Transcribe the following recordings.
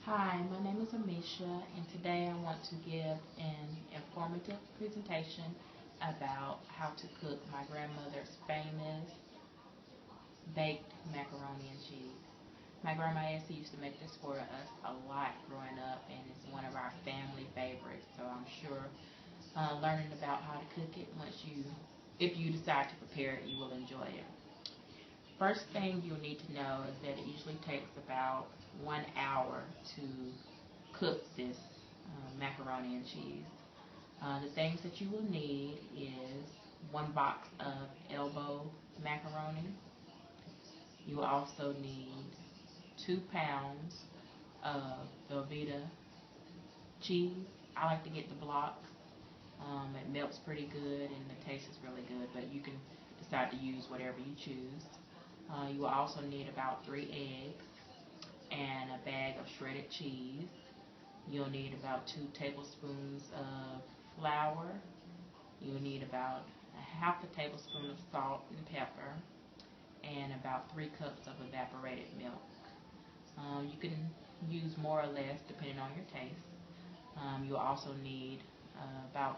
Hi, my name is Amisha, and today I want to give an informative presentation about how to cook my grandmother's famous baked macaroni and cheese. My grandma Essie used to make this for us a lot growing up, and it's one of our family favorites. So I'm sure learning about how to cook it if you decide to prepare it, you will enjoy it. First thing you'll need to know is that it usually takes about 1 hour to cook this macaroni and cheese. The things that you will need is one box of elbow macaroni. You will also need 2 pounds of Velveeta cheese. I like to get the blocks. It melts pretty good and the taste is really good, but you can decide to use whatever you choose. You will also need about 3 eggs and a bag of shredded cheese. You'll need about 2 tablespoons of flour. You'll need about a half a tablespoon of salt and pepper and about 3 cups of evaporated milk. You can use more or less depending on your taste. You'll also need about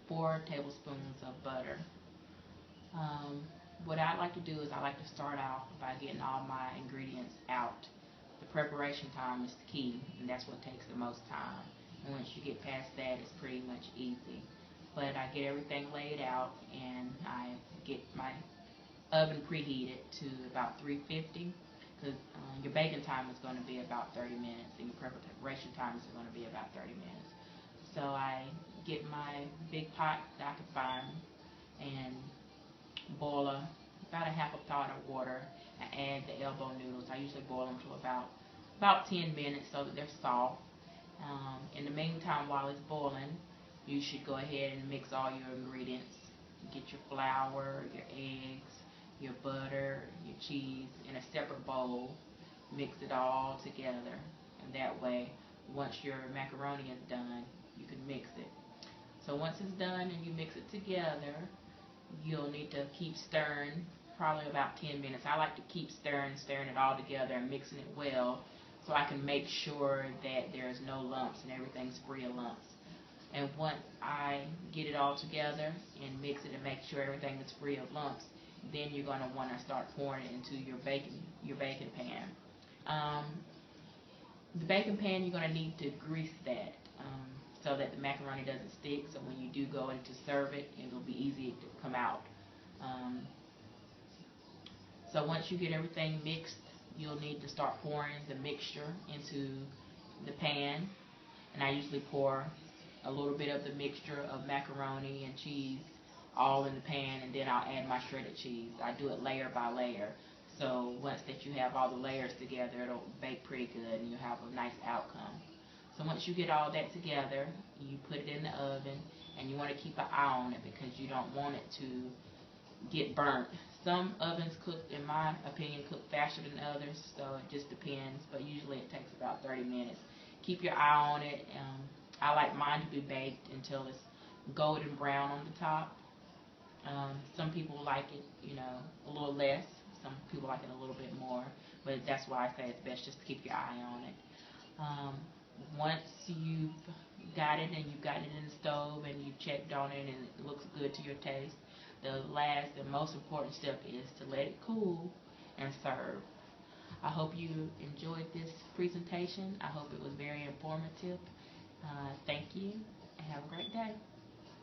4 tablespoons of butter. What I like to do is I like to start off by getting all my ingredients out. The preparation time is the key, and that's what takes the most time. And once you get past that, it's pretty much easy. But I get everything laid out, and I get my oven preheated to about 350, because your baking time is going to be about 30 minutes, and your preparation time is going to be about 30 minutes. So I get my big pot that I can find and boil about a half a pot of water. I add the elbow noodles. I usually boil them to about 10 minutes so that they're soft. In the meantime, while it's boiling, you should go ahead and mix all your ingredients. Get your flour, your eggs, your butter, your cheese in a separate bowl. Mix it all together, and that way, once your macaroni is done, you can mix it. So once it's done and you mix it together, you'll need to keep stirring probably about 10 minutes. I like to keep stirring it all together and mixing it well so I can make sure that there's no lumps and everything's free of lumps. And once I get it all together and mix it and make sure everything is free of lumps, then you're going to want to start pouring it into your baking pan. The baking pan, you're going to need to grease that so that the macaroni doesn't stick. So when you do go in to serve it, it'll be easy to come out. So once you get everything mixed, you'll need to start pouring the mixture into the pan. And I usually pour a little bit of the mixture of macaroni and cheese all in the pan, and then I'll add my shredded cheese. I do it layer by layer. So once that you have all the layers together, it'll bake pretty good and you'll have a nice outcome. So once you get all that together, you put it in the oven, and you want to keep an eye on it because you don't want it to get burnt. Some ovens cook, in my opinion, cook faster than others, so it just depends, but usually it takes about 30 minutes. Keep your eye on it. I like mine to be baked until it's golden brown on the top. Some people like it, a little less. Some people like it a little bit more, but that's why I say it's best just to keep your eye on it. Once you've got it and you've gotten it in the stove and you've checked on it and it looks good to your taste, the last and most important step is to let it cool and serve. I hope you enjoyed this presentation. I hope it was very informative. Thank you and have a great day.